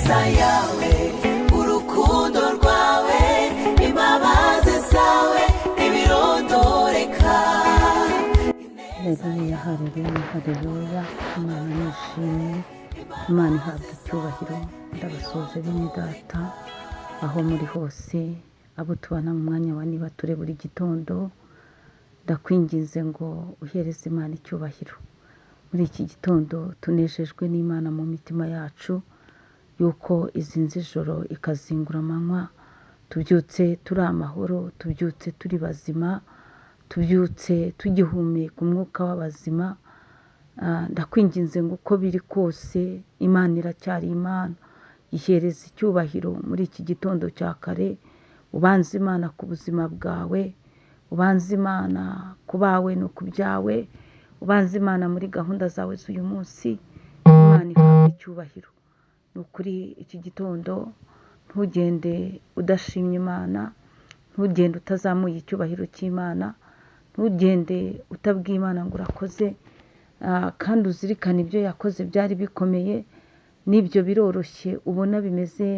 ineza yawe, urukundo rwawe, imbabazi zawe ntibirondoreka. Haleluya, haleluya, haleluya. Imana nishimye, Imana ihabwa icyubahiro. Ndabasuje bene data aho muri hose, abo tubana mu mwanya wa nibature buri gitondo, ndakwinginze ngo uhereze Imana icyubahiro. Muri iki gitondo tunejejwe n'Imana mu mitima yacu, yuko izinze ijoro ikazingura amanywa, tubyutse turi amahoro, tubyutse turi bazima, tubyutse tugihumeka umwuka w'abazima. Ndakwinginze ngo uko biri kose Imana iracyari Imana, ihereza icyubahiro muri iki gitondo cya kare. Ubanze Imana ku buzima bwawe, ubanze Imana ku bawe no ku byawe, ubanze Imana muri gahunda zawe z'uyu munsi. Imana ihabwa icyubahiro. Ni ukuri iki gitondo ntugende udashimye Imana, ntugende utazamuye icyubahiro cy'Imana, ntugende utabwiye Imana ngo urakoze. Kandi uzirikane ibyo yakoze byari bikomeye, n'ibyo biroroshye ubona bimeze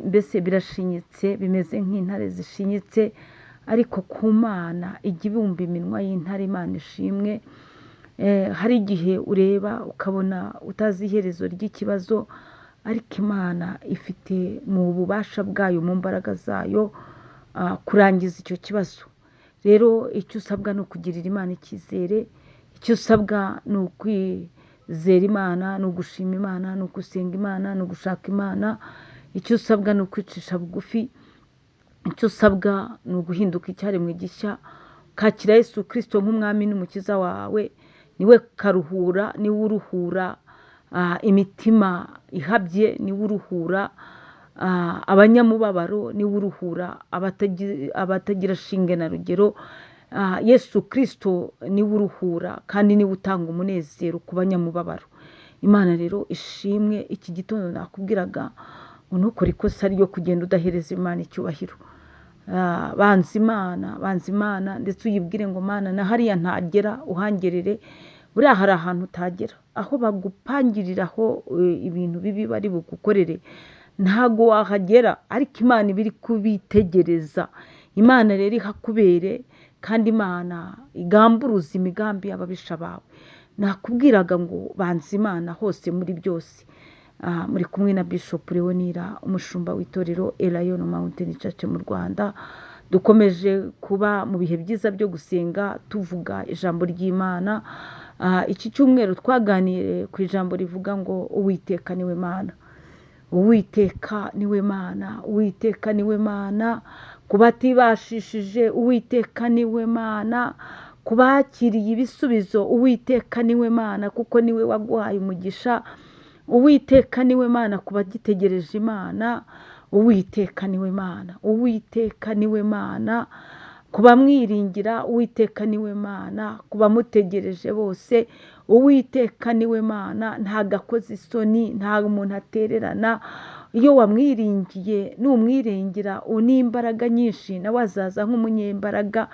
mbese birashinyitse, bimeze nk'intare zishinyitse, ariko ku Mana ijya ibumba iminwa y'intare. Imana ishimwe. Hari igihe ureba ukabona utazi iherezo ry'ikibazo, ariko Imana ifite mu bubasha bwayo, mu mbaraga zayo, kurangiza icyo kibazo. Rero icyo usabwa ni ukugirira Imana icyizere, icyo usabwa ni ukwizera Imana, ni ugushima Imana, ni ugusenga Imana, ni ugushaka Imana. Icyo usabwa ni ukwicisha bugufi, icyo usabwa ni uguhinduka icyaremwe gishya, ukakira Yesu Kristo nk'umwami n'umukiza wawe. Niwe karuhura, niwe uruhura imitima ihabye, niwe uruhura abanyamubabaro, niwe uruhura abatagira shinge na rugero. Yesu Kristo niwe uruhura kandi niwe utanga umunezero ku banyamubabaro. Imana rero ishimwe. Iki gitondo nakubwiraga ngo ntukore ikosa ryo kugenda udahereza Imana icyubahiro. Banza Imana ndetse uyibwire ngo Mana na hariya ntagera uhangerere. Buriya hari ahantu utagera, aho bagupangiriraho ibintu bibi bari bugukorere ntago wahagera, ariko Imana iba iri kubitegereza. Imana rero ihakubere, kandi Imana igamburuza imigambi y'ababisha bawe. Nakubwiraga ngo banza Imana hose muri byose. Muri kumwe na Bishop Leonira, umushumba w'itorero Elayon Mountain Church mu Rwanda. Dukomeje kuba mu bihe byiza byo gusenga tuvuga ijambo ry'Imana. Iki cyumweru twaganiriye ku ijambo rivuga ngo Uwiteka niwe Mana. Uwiteka niwe Mana, Uwiteka niwe Mana. Ku batibashishije, Uwiteka niwe Mana. Ku bakiriye ibisubizo, Uwiteka niwe Mana, kuko niwe waguhaye umugisha. Uwiteka niwe Mana ku bagitegereje Imana. Uwiteka niwe Mana, Uwiteka niwe Mana ku bamwiringira. Uwiteka niwe Mana ku bamutegereje bose. Uwiteka niwe Mana, ntago akoze isoni, ntago umuntu atererana. Iyo wamwiringiye numwiringira unimbaraga nyinshi, nawe azaza nk'umunyembaraga.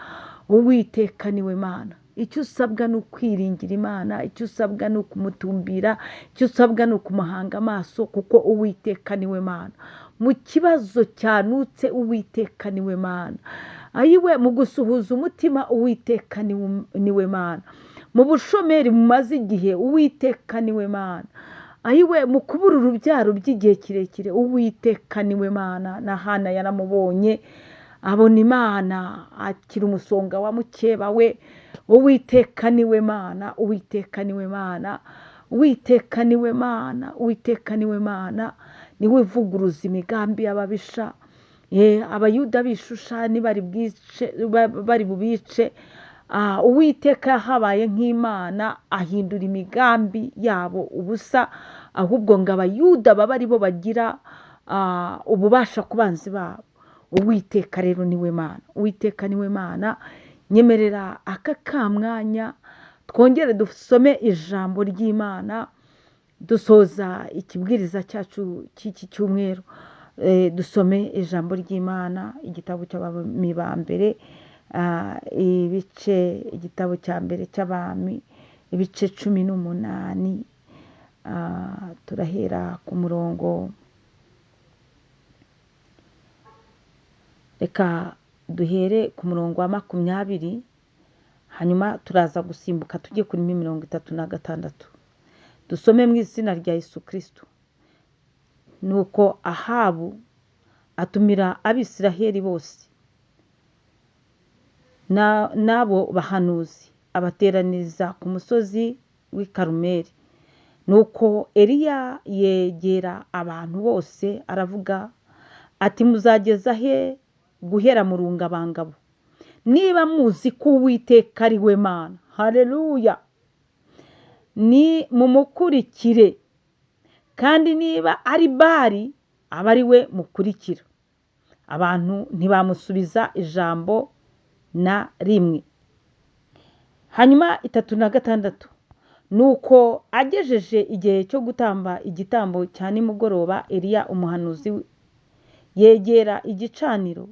Uwiteka niwe Mana. Icyo usabwa ni ukwiringira Imana, icyo usabwa ni ukumutumbira, icyo usabwa ni ukumuhanga amaso, kuko Uwiteka niwe Mana. Mu kibazo cyanutse, Uwiteka niwe Mana. Ayiwe mu gusuhuza umutima, Uwiteka niwe Mana. Mu bushomeri mumaze igihe, Uwiteka niwe Mana. Ayiwe mu kubura urubyaro by'igihe kirekire, Uwiteka niwe Mana. Na Hana yaramubonye abona Imana, akira umusonga wa mukeba we. Uwiteka niwe Mana, Uwiteka niwe Mana, Uwiteka niwe Mana, Uwiteka niwe Mana. Niwe uvuguruza imigambi y'ababisha. Abayuda b'Ishushani bari bubice, Uwiteka yahabaye nk'Imana, ahindura imigambi yabo ubusa, ahubwo ngo Abayuda baba ari bo bagira ububasha ku banzi babo. Uwiteka rero niwe Mana, Uwiteka niwe Mana. Nyemerera aka kamwanya twongere dusome ijambo ry'Imana, dusoza ikibwiriza cyacu cy'iki cyumweru. Dusome ijambo ry'Imana, igitabo cy'Abami ba mbere, igitabo cya mbere cy'Abami, ibice 18. turahera ku murongo, reka duhere ku murongo wa 20, hanyuma turaza gusimbuka tujye kuri 36. Dusome mu izina rya Yesu Kristo. Nuko Ahabu atumira Abisiraheli bose n'abo bahanuzi, abateraniriza ku musozi w'i Karumeli. Nuko Eliya yegera abantu bose aravuga ati, muzageza he guhera mu rungabangabo? Niba muzi ko Uwiteka ari we Mana, haleluya, ni mumukurikire, kandi niba ari Bali, aba ari we mukurikira. Abantu ntibamusubiza ijambo na rimwe. Hanyuma 36. Nuko agejeje igihe cyo gutamba igitambo cya nimugoroba, Eliya umuhanuzi yegera igicaniro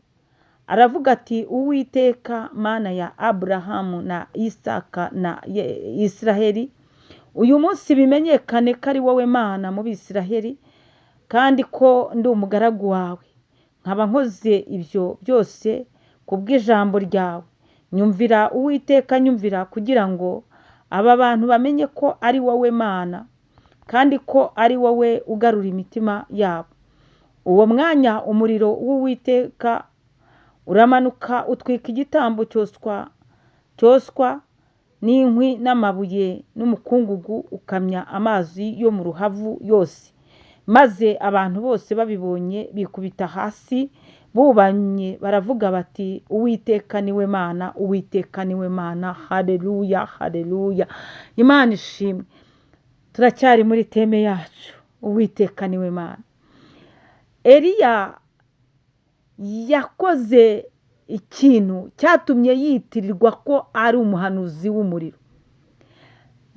aravuga ati, Uwiteka Mana ya Aburahamu na Isaka na Isiraheli, uyu munsi bimenyekane ko ari wowe Mana mu Bisiraheli, kandi ko ndi umugaragu wawe, nkaba nkoze ibyo byose kubw'ijambo ryawe. Nyumvira Uwiteka, nyumvira, kugira ngo aba bantu bamenye ko ari wowe Mana, kandi ko ari wowe ugarura imitima yabo. Uwo mwanya umuriro w'Uwiteka uramanuka utwika igitambo cyoswa n'inkwi n'amabuye n'umukungugu, ukamya amazi yo mu ruhavu yose. Maze abantu bose babibonye bikubita hasi bubamye, baravuga bati, Uwiteka niwe Mana, Uwiteka niwe Mana. Haleluya, haleluya. Imana ishimwe. Turacyari muri teme yacu, Uwiteka niwe Mana. Eliya yakoze ikintu cyatumye yitirirwa ko ari umuhanuzi w'umuriro.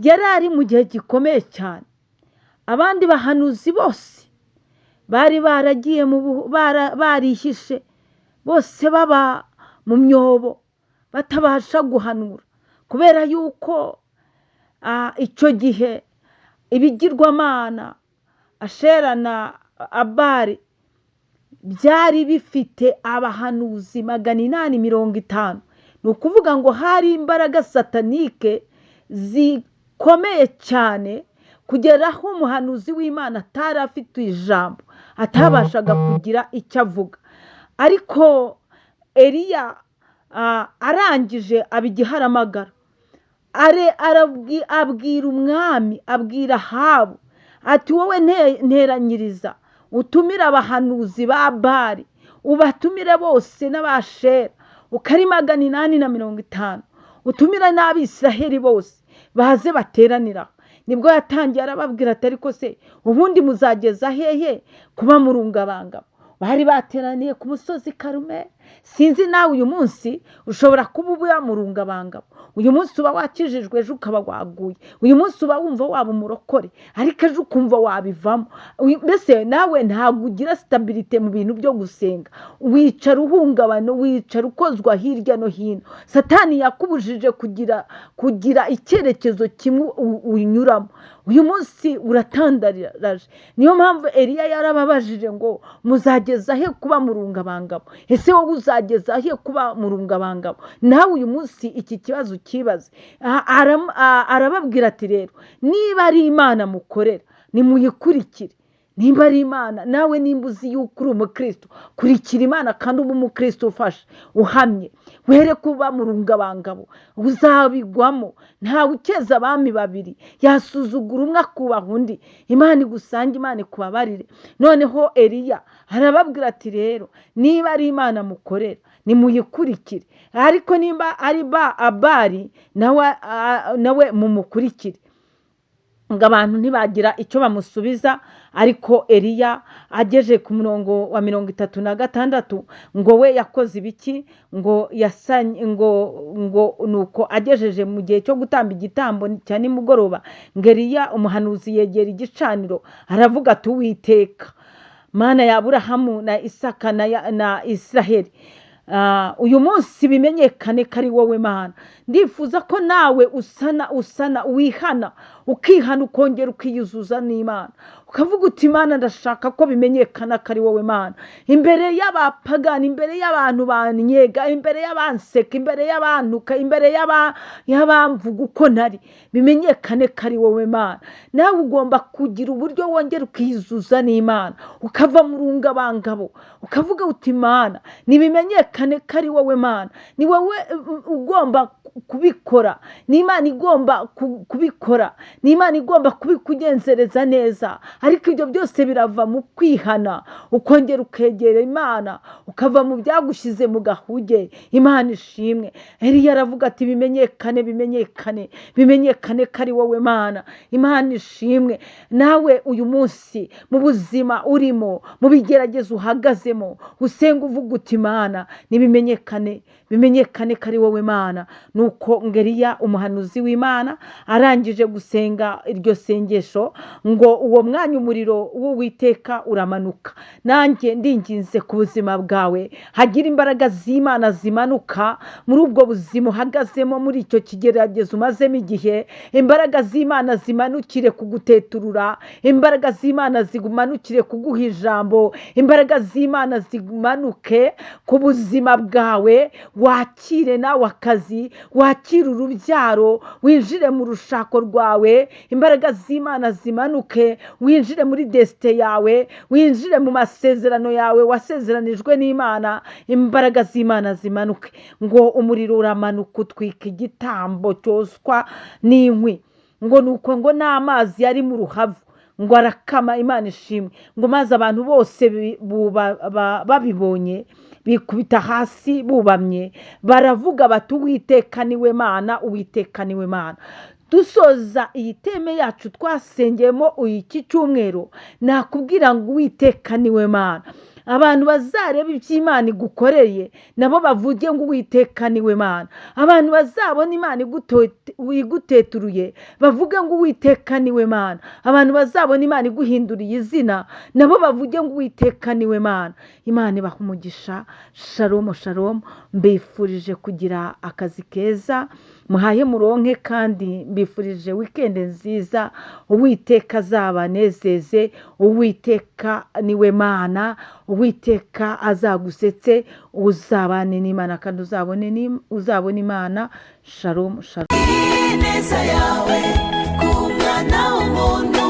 Yari ari mu gihe gikomeye cyane. Abandi bahanuzi bose bari baragiye barihishe, bose baba mu myobo batabasha guhanura, kubera yuko icyo gihe ibigirwamana Ashera na Abari byari bifite abahanuzi 850. Ni ukuvuga ngo hari imbaraga satanike zikomeye cyane, kugera aho umuhanuzi w'Imana atari afite ijambo, atabashaga kugira icyo avuga. Ariko Eliya arangije abigiharamagara, abwira umwami, abwira Ahabu ati, wowe nteranyiriza utumire abahanuzi ba Bali, ubatumire bose n'Abashera, ukari 850, utumire n'Abisiraheli bose baze bateranira. Nibwo yatangiye arababwira ati, ariko se ubundi muzageza hehe kuba mu rungabangabo? Bari bateraniye ku musozi Karumeli. Sinzi nawe uyu munsi ushobora kuba uba mu rungabangabo. Uyu munsi uba wakijijwe, ejo ukaba waguye. Uyu munsi uba wumva waba umurokore, ariko ejo ukumva wabivamo. Mbese nawe ntabwo ugira stabilite mu bintu byo gusenga, wicara uhungabana, wicara ukozwa hirya no hino. Satani yakubujije kugira icyerekezo kimwe unyuramo. Uyu munsi uratandaraje. Niyo mpamvu Eliya yarababajije ngo, muzageza he kuba mu rungabangabo? Ese wowe uzageza he kuba mu rungabangabo? Nawe uyu munsi iki kibazo kibaze. Arababwira ati, rero niba ari Imana mukorera, nimuyikurikire. Nimba ari Imana, nawe nimba uzi yuko uri umukristo, kurikira Imana kandi uba umukristo ufashe, uhamye. Were kuba mu rungabangabo, uzabigwamo. Ntawe ukeza abami babiri, yasuzugura umwe akubaha undi. Imana igusange, Imana ikubabarire. Noneho Eliya arababwira ati, rero niba ari Imana mukorera, nimuyikurikire. Ariko nimba ari Abari, nawe mumukurikire. Ngo abantu ntibagira icyo bamusubiza. Ariko Eliya ageje ku murongo wa 36, ngo we yakoze ibiki? Ngo yasanye, ngo nuko agejeje mu gihe cyo gutamba igitambo cya nimugoroba, ngo Eliya umuhanuzi yegera igicaniro aravuga ati, Uwiteka Mana ya Aburahamu na Isaka na Isiraheli, uyu munsi bimenyekane ko ari wowe Mana. Ndifuza ko nawe usana wihana, ukihana ukongera ukiyuzuza n'Imana, ukavuga uti Mana ndashaka ko bimenyekana ko ari wowe Mana, imbere y'abapagani, imbere y'abantu banyega, imbere y'abanseka, imbere y'abantuka, imbere y'abamvuga uko ntari, bimenyekane ko ari wowe Mana. Nawe ugomba kugira uburyo wongera ukiyuzuza n'Imana, ukava mu rungabangabo, ukavuga uti Mana nibimenyekane ko ari wowe Mana, ni wowe ugomba kubikora, ni Imana igomba kubikora, ni Imana igomba kubikugenzereza neza. Ariko ibyo byose birava mu kwihana, ukongera ukegera Imana, ukava mu byagushyize mu gahuge. Imana ishimwe. Eliya aravuga ati bimenyekane, bimenyekane, bimenyekane ko ari wowe Mana. Imana ishimwe. Nawe uyu munsi mu buzima urimo, mu bigeragezo uhagazemo, usenga uvuga uti Mana nibimenyekane, bimenyekane ko ari wowe Mana. Nuko Eliya umuhanuzi w'Imana arangije gusenga iryo sengesho, ngo uwo mwanya umuriro w'Uwiteka uramanuka. Nanjye ndinginze ku buzima bwawe hagira imbaraga z'Imana zimanuka muri ubwo buzima uhagazemo, muri icyo kigeragezo umazemo igihe. Imbaraga z'Imana zimanukire kuguteturura, imbaraga z'Imana zimanukire kuguha ijambo, imbaraga z'Imana zimanuke ku buzima bwawe. Wakire nawe akazi, wakire urubyaro, winjire mu rushako rwawe. Imbaraga z'Imana zimanuke, winjire muri desite yawe, winjire mu masezerano yawe wasezeranijwe n'Imana. Imbaraga z'Imana zimanuke. Ngo umuriro uramanuka utwika igitambo cyoswa n'inkwi, ngo nuko ngo n'amazi yari mu ruhavu ngo arakama. Imana ishimwe. Ngo maze abantu bose babibonye bikubita hasi bubamye, baravuga bati Uwiteka niwe Mana, Uwiteka niwe Mana. Dusoza iyi teme yacu twasengeyemo iki cyumweru, nakubwira ngo Uwiteka niwe Mana. Abantu bazareba iby'Imana igukoreye nabo bavuge ngo Uwiteka niwe Mana. Abantu bazabona Imana iguteturuye bavuge ngo Uwiteka niwe Mana. Abantu bazabona Imana iguhinduriye izina nabo bavuge ngo Uwiteka niwe Mana. Imana ibaha umugisha. Shalom shalom. Mbifurije kugira akazi keza, muhaye muronke, kandi mbifurije weekend nziza. Uwiteka azabanezeze. Uwiteka niwe Mana. Uwiteka azagusetse, uzabane n'Imana kandi uzabone Imana. Shalom shalom. Ineza yawe ku mwana w'umuntu